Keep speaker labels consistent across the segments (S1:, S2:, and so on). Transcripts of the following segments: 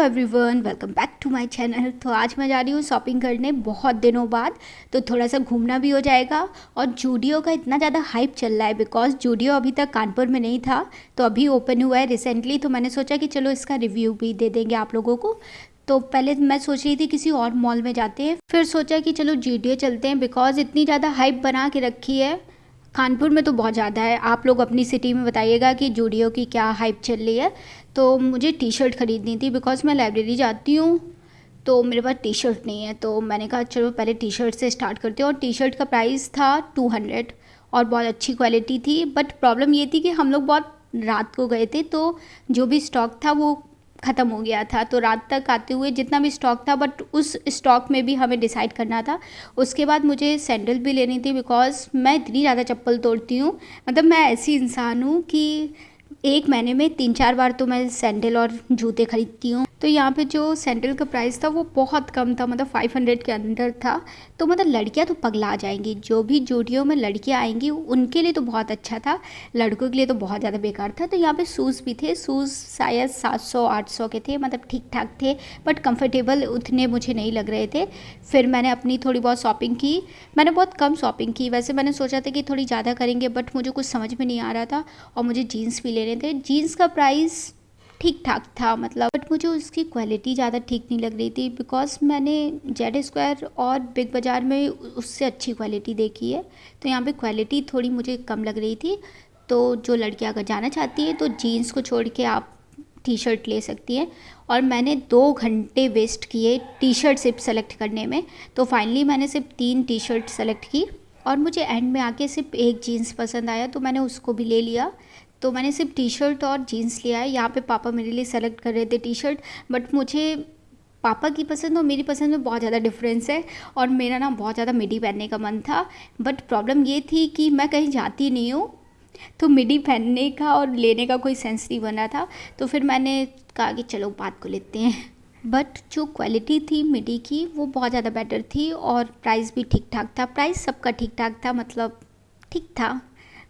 S1: Everyone, welcome back to my channel. तो आज मैं जा रही हूँ शॉपिंग करने बहुत दिनों बाद, तो थोड़ा सा घूमना भी हो जाएगा। और जूडियो का इतना ज़्यादा हाइप चल रहा है बिकॉज जूडियो अभी तक कानपुर में नहीं था, तो अभी ओपन हुआ है रिसेंटली। तो मैंने सोचा कि चलो इसका रिव्यू भी दे देंगे आप लोगों को। तो पहले मैं सोच रही थी किसी और मॉल में जाते हैं, फिर सोचा कि चलो जूडियो चलते हैं बिकॉज इतनी ज़्यादा हाइप बना के रखी है। कानपुर में तो बहुत ज़्यादा है। आप लोग अपनी सिटी में बताइएगा कि जूडियो की क्या हाइप चल रही है। तो मुझे टी शर्ट ख़रीदनी थी बिकॉज मैं लाइब्रेरी जाती हूँ, तो मेरे पास टी शर्ट नहीं है। तो मैंने कहा चलो पहले टी शर्ट से स्टार्ट करते हैं। और टी शर्ट का प्राइस था 200 और बहुत अच्छी क्वालिटी थी। बट प्रॉब्लम ये थी कि हम लोग बहुत रात को गए थे, तो जो भी स्टॉक था वो ख़त्म हो गया था। तो रात तक आते हुए जितना भी स्टॉक था, बट उस स्टॉक में भी हमें डिसाइड करना था। उसके बाद मुझे सैंडल भी लेनी थी बिकॉज मैं इतनी ज़्यादा चप्पल तोड़ती हूँ। मतलब मैं ऐसी इंसान हूँ कि एक महीने में 3-4 बार तो मैं सैंडल और जूते खरीदती हूँ। तो यहाँ पे जो सैंडल का प्राइस था वो बहुत कम था, मतलब 500 के अंदर था। तो मतलब लड़कियाँ तो पगला जाएंगी, जो भी जूडियो में लड़कियाँ आएंगी उनके लिए तो बहुत अच्छा था, लड़कों के लिए तो बहुत ज़्यादा बेकार था। तो यहाँ पे शूज़ भी थे। शूज़ शायद 700-800 के थे, मतलब ठीक ठाक थे, बट कंफर्टेबल उतने मुझे नहीं लग रहे थे। फिर मैंने अपनी थोड़ी बहुत शॉपिंग की। मैंने बहुत कम शॉपिंग की, वैसे मैंने सोचा था कि थोड़ी ज़्यादा करेंगे, बट मुझे कुछ समझ में नहीं आ रहा था। और मुझे जीन्स भी लेने थे। जीन्स का प्राइस ठीक ठाक था मतलब, बट मुझे उसकी क्वालिटी ज़्यादा ठीक नहीं लग रही थी बिकॉज मैंने जेड स्क्वायर और बिग बाज़ार में उससे अच्छी क्वालिटी देखी है। तो यहाँ पे क्वालिटी थोड़ी मुझे कम लग रही थी। तो जो लड़कियाँ अगर जाना चाहती है तो जीन्स को छोड़ के आप टी शर्ट ले सकती हैं। और मैंने 2 घंटे वेस्ट किए टी शर्ट सिर्फ सेलेक्ट करने में। तो फाइनली मैंने सिर्फ 3 टी शर्ट सेलेक्ट की और मुझे एंड में आके सिर्फ एक जीन्स पसंद आया, तो मैंने उसको भी ले लिया। तो मैंने सिर्फ टी शर्ट और जीन्स लिया है। यहाँ पे पापा मेरे लिए सेलेक्ट कर रहे थे टी शर्ट, बट मुझे पापा की पसंद और मेरी पसंद में बहुत ज़्यादा डिफरेंस है। और मेरा ना बहुत ज़्यादा मिडी पहनने का मन था, बट प्रॉब्लम ये थी कि मैं कहीं जाती नहीं हूँ, तो मिडी पहनने का और लेने का कोई सेंस नहीं बन रहा था। तो फिर मैंने कहा कि चलो बात को लेते हैं। बट जो क्वालिटी थी मिडी की वो बहुत ज़्यादा बेटर थी और प्राइस भी ठीक ठाक था। प्राइस सबका ठीक ठाक था, मतलब ठीक था,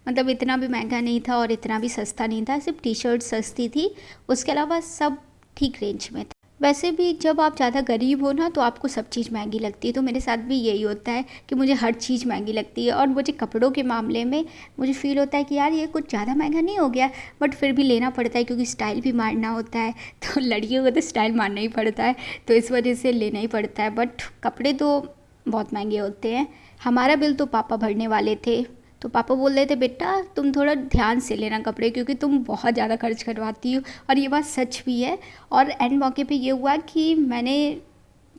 S1: मतलब इतना भी महंगा नहीं था और इतना भी सस्ता नहीं था। सिर्फ टी शर्ट सस्ती थी, उसके अलावा सब ठीक रेंज में था। वैसे भी जब आप ज़्यादा गरीब हो ना तो आपको सब चीज़ महंगी लगती है। तो मेरे साथ भी यही होता है कि मुझे हर चीज़ महंगी लगती है। और मुझे कपड़ों के मामले में मुझे फ़ील होता है कि यार ये कुछ ज़्यादा महंगा नहीं हो गया, बट फिर भी लेना पड़ता है क्योंकि स्टाइल भी मारना होता है। तो लड़कियों को तो स्टाइल मारना ही पड़ता है, तो इस वजह से लेना ही पड़ता है। बट कपड़े तो बहुत महंगे होते हैं। हमारा बिल तो पापा भरने वाले थे, तो पापा बोल रहे थे बेटा तुम थोड़ा ध्यान से लेना कपड़े, क्योंकि तुम बहुत ज़्यादा खर्च करवाती हो। और ये बात सच भी है। और एंड मौके पे ये हुआ कि मैंने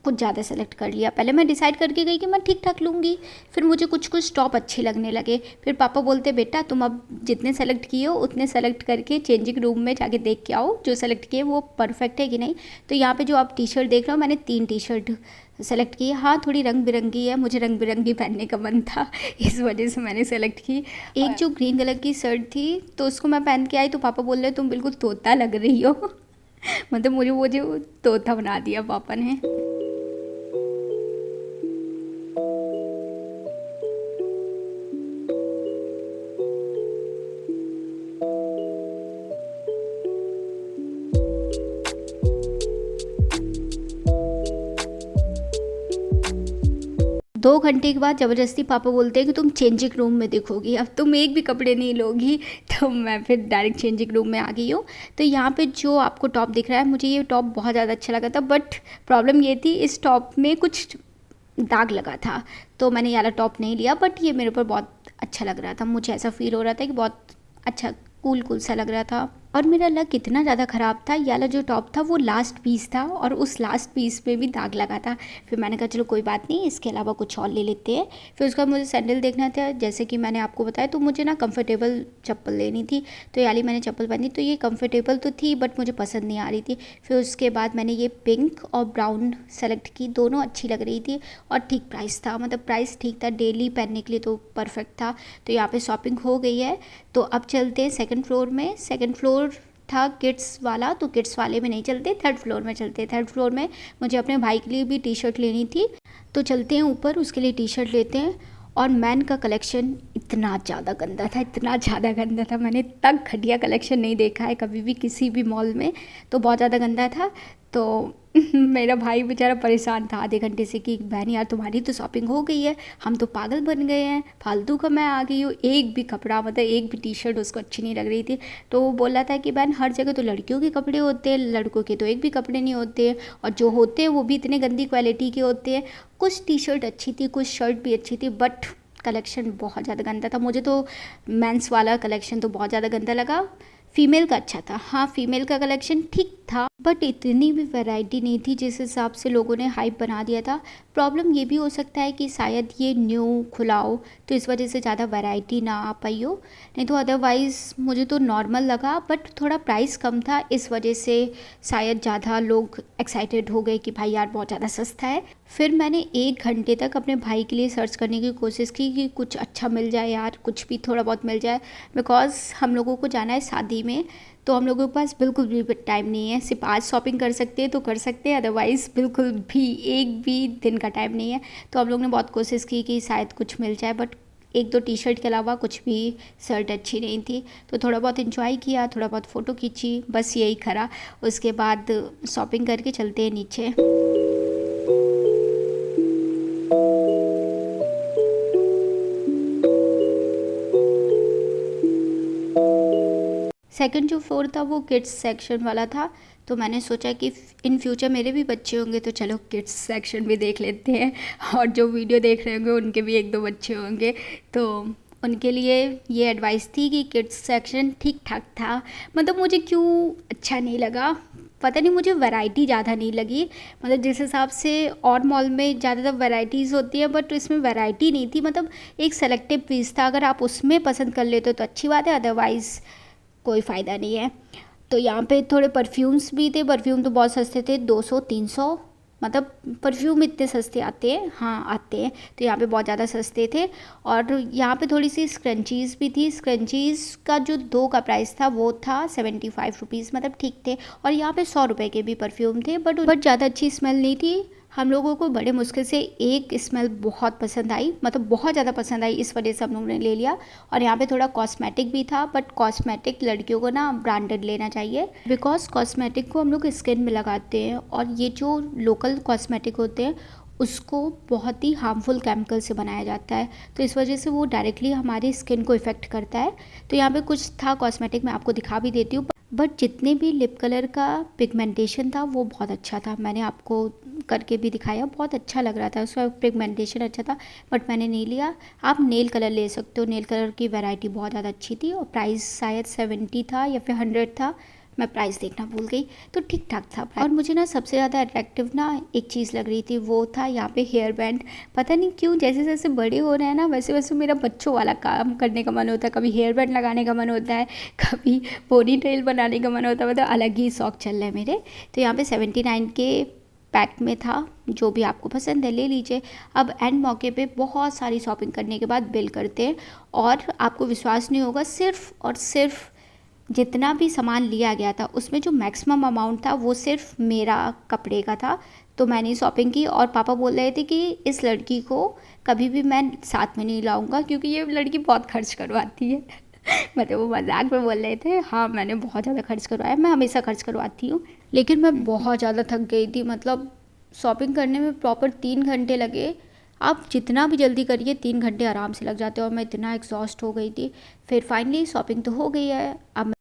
S1: कुछ ज़्यादा सेलेक्ट कर लिया। पहले मैं डिसाइड करके गई कि मैं ठीक ठाक लूँगी, फिर मुझे कुछ कुछ टॉप अच्छे लगने लगे। फिर पापा बोलते बेटा तुम अब जितने सेलेक्ट किए हो उतने सेलेक्ट करके चेंजिंग रूम में जाके देख के आओ जो सेलेक्ट किए वो परफेक्ट है कि नहीं। तो यहाँ पे जो आप टी शर्ट देख रहे हो, मैंने 3 टी शर्ट सेलेक्ट की। हाँ थोड़ी रंग बिरंगी है, मुझे रंग बिरंगी पहनने का मन था, इस वजह से मैंने सेलेक्ट की। एक जो ग्रीन कलर की शर्ट थी तो उसको मैं पहन के आई, तो पापा बोल रहे तुम बिल्कुल तोता लग रही हो। मतलब मुझे वो जो तोता बना दिया पापा ने। 2 घंटे के बाद ज़बरदस्ती पापा बोलते हैं कि तुम चेंजिंग रूम में दिखोगी, अब तुम एक भी कपड़े नहीं लोगी। तो मैं फिर डायरेक्ट चेंजिंग रूम में आ गई हूँ। तो यहाँ पे जो आपको टॉप दिख रहा है, मुझे ये टॉप बहुत ज़्यादा अच्छा लगा था, बट प्रॉब्लम ये थी इस टॉप में कुछ दाग लगा था, तो मैंने ये वाला टॉप नहीं लिया। बट ये मेरे ऊपर बहुत अच्छा लग रहा था, मुझे ऐसा फील हो रहा था कि बहुत अच्छा कूल कूल सा लग रहा था। और मेरा लक इतना ज़्यादा ख़राब था, ये वाला जो टॉप था वो लास्ट पीस था और उस लास्ट पीस पे भी दाग लगा था। फिर मैंने कहा चलो कोई बात नहीं, इसके अलावा कुछ और ले लेते हैं। फिर उसके बाद मुझे सैंडल देखना था, जैसे कि मैंने आपको बताया। तो मुझे ना कंफर्टेबल चप्पल लेनी थी, तो ये वाली मैंने चप्पल पहनी। तो ये कंफर्टेबल तो थी बट मुझे पसंद नहीं आ रही थी। फिर उसके बाद मैंने ये पिंक और ब्राउन सेलेक्ट की, दोनों अच्छी लग रही थी और ठीक प्राइस था, मतलब प्राइस ठीक था, डेली पहनने के लिए तो परफेक्ट था। तो यहाँ पे शॉपिंग हो गई है। तो अब चलते हैं सेकंड फ्लोर में। सेकंड फ्लोर था किड्स वाला, तो किड्स वाले में नहीं चलते, थर्ड फ्लोर में चलते। थर्ड फ्लोर में मुझे अपने भाई के लिए भी टी शर्ट लेनी थी, तो चलते हैं ऊपर, उसके लिए टी शर्ट लेते हैं। और मैन का कलेक्शन इतना ज़्यादा गंदा था, इतना ज़्यादा गंदा था, मैंने तक घटिया कलेक्शन नहीं देखा है कभी भी किसी भी मॉल में। तो बहुत ज़्यादा गंदा था। तो मेरा भाई बेचारा परेशान था आधे घंटे से कि बहन यार तुम्हारी तो शॉपिंग हो गई है, हम तो पागल बन गए हैं, फालतू का मैं आ गई हूँ। एक भी कपड़ा मतलब एक भी टी शर्ट उसको अच्छी नहीं लग रही थी। तो वो बोल रहा था कि बहन हर जगह तो लड़कियों के कपड़े होते हैं, लड़कों के तो एक भी कपड़े नहीं होते, और जो होते हैं वो भी इतने गंदी क्वालिटी के होते हैं। कुछ टी शर्ट अच्छी थी, कुछ शर्ट भी अच्छी थी, बट कलेक्शन बहुत ज़्यादा गंदा था। मुझे तो मेंस वाला कलेक्शन तो बहुत ज़्यादा गंदा लगा। फीमेल का अच्छा था, हाँ फीमेल का कलेक्शन ठीक था, बट इतनी भी वैरायटी नहीं थी जिस हिसाब से लोगों ने हाइप बना दिया था। प्रॉब्लम ये भी हो सकता है कि शायद ये न्यू खुला हो तो इस वजह से ज़्यादा वैरायटी ना आ पाई हो, नहीं तो अदरवाइज़ मुझे तो नॉर्मल लगा, बट थोड़ा प्राइस कम था इस वजह से शायद ज़्यादा लोग एक्साइटेड हो गए कि भाई यार बहुत ज़्यादा सस्ता है। फिर मैंने 1 घंटे तक अपने भाई के लिए सर्च करने की कोशिश की कि कुछ अच्छा मिल जाए यार, कुछ भी थोड़ा बहुत मिल जाए, बिकॉज़ हम लोगों को जाना है शादी में। तो हम लोगों के पास बिल्कुल भी टाइम नहीं है, सिर्फ आज शॉपिंग कर सकते हैं तो कर सकते हैं, अदरवाइज़ बिल्कुल भी एक भी दिन का टाइम नहीं है। तो हम लोग ने बहुत कोशिश की कि शायद कुछ मिल जाए, बट एक दो टी शर्ट के अलावा कुछ भी शर्ट अच्छी नहीं थी। तो थोड़ा बहुत इंजॉय किया, थोड़ा बहुत फ़ोटो खींची, बस यही करा। उसके बाद शॉपिंग करके चलते हैं नीचे। सेकंड जो फ्लोर था वो किड्स सेक्शन वाला था। तो मैंने सोचा कि इन फ्यूचर मेरे भी बच्चे होंगे तो चलो किड्स सेक्शन भी देख लेते हैं, और जो वीडियो देख रहे होंगे उनके भी एक दो बच्चे होंगे, तो उनके लिए ये एडवाइस थी कि किड्स सेक्शन ठीक ठाक था। मतलब मुझे क्यों अच्छा नहीं लगा पता नहीं, मुझे वैरायटी ज़्यादा नहीं लगी। मतलब जिस हिसाब से और मॉल में ज़्यादातर वैरायटीज़ होती है, बट इसमें वैरायटी नहीं थी। मतलब एक सेलेक्टिव पीस था, अगर आप उसमें पसंद कर लेते हो तो अच्छी बात है, अदरवाइज़ कोई फ़ायदा नहीं है। तो यहाँ पे थोड़े परफ्यूम्स भी थे, परफ्यूम तो बहुत सस्ते थे, 200-300, मतलब परफ्यूम इतने सस्ते आते हैं, हाँ आते हैं, तो यहाँ पे बहुत ज़्यादा सस्ते थे। और यहाँ पे थोड़ी सी स्क्रंचीज़ भी थी। स्क्रंचीज़ का जो 2 का प्राइस था वो था 75 रुपीज़, मतलब ठीक थे। और यहाँ पे 100 रुपये के भी परफ्यूम थे, बट ज़्यादा अच्छी स्मेल नहीं थी। हम लोगों को बड़े मुश्किल से एक स्मेल बहुत पसंद आई, मतलब बहुत ज़्यादा पसंद आई, इस वजह से हम लोगों ने ले लिया। और यहाँ पे थोड़ा कॉस्मेटिक भी था, बट कॉस्मेटिक लड़कियों को ना ब्रांडेड लेना चाहिए, बिकॉज कॉस्मेटिक को हम लोग स्किन में लगाते हैं, और ये जो लोकल कॉस्मेटिक होते हैं उसको बहुत ही हार्मफुल केमिकल से बनाया जाता है, तो इस वजह से वो डायरेक्टली हमारी स्किन को इफ़ेक्ट करता है। तो यहाँ पे कुछ था कॉस्मेटिक, मैं आपको दिखा भी देती हूँ, बट जितने भी लिप कलर का पिगमेंटेशन था वो बहुत अच्छा था। मैंने आपको करके भी दिखाया, बहुत अच्छा लग रहा था, उसका पिगमेंटेशन अच्छा था, बट मैंने नहीं लिया। आप नेल कलर ले सकते हो, नेल कलर की वैरायटी बहुत ज़्यादा अच्छी थी, और प्राइस शायद 70 था या फिर 100 था, मैं प्राइस देखना भूल गई, तो ठीक ठाक था। और मुझे ना सबसे ज़्यादा अट्रैक्टिव ना एक चीज़ लग रही थी, वो था यहाँ पे हेयर बैंड। पता नहीं क्यों जैसे जैसे बड़े हो रहे हैं ना वैसे वैसे मेरा बच्चों वाला काम करने का मन होता है, कभी हेयर बैंड लगाने का मन होता है, कभी पोनी टेल बनाने का मन होता है, मतलब अलग ही शौक चल रहा है मेरे। तो यहाँ पे 79 के पैक में था, जो भी आपको पसंद है ले लीजिए। अब एंड मौके पे बहुत सारी शॉपिंग करने के बाद बिल करते हैं, और आपको विश्वास नहीं होगा, सिर्फ और सिर्फ जितना भी सामान लिया गया था उसमें जो मैक्सिमम अमाउंट था वो सिर्फ मेरा कपड़े का था। तो मैंने शॉपिंग की, और पापा बोल रहे थे कि इस लड़की को कभी भी मैं साथ में नहीं लाऊंगा क्योंकि ये लड़की बहुत खर्च करवाती है। मतलब वो मजाक में बोल रहे थे, हाँ मैंने बहुत ज़्यादा खर्च करवाया, मैं हमेशा खर्च करवाती हूँ, लेकिन मैं बहुत ज़्यादा थक गई थी। मतलब शॉपिंग करने में प्रॉपर 3 घंटे लगे। आप जितना भी जल्दी करिए 3 घंटे आराम से लग जाते हो, और मैं इतना एग्जॉस्ट हो गई थी। फिर फाइनली शॉपिंग तो हो गई है, अब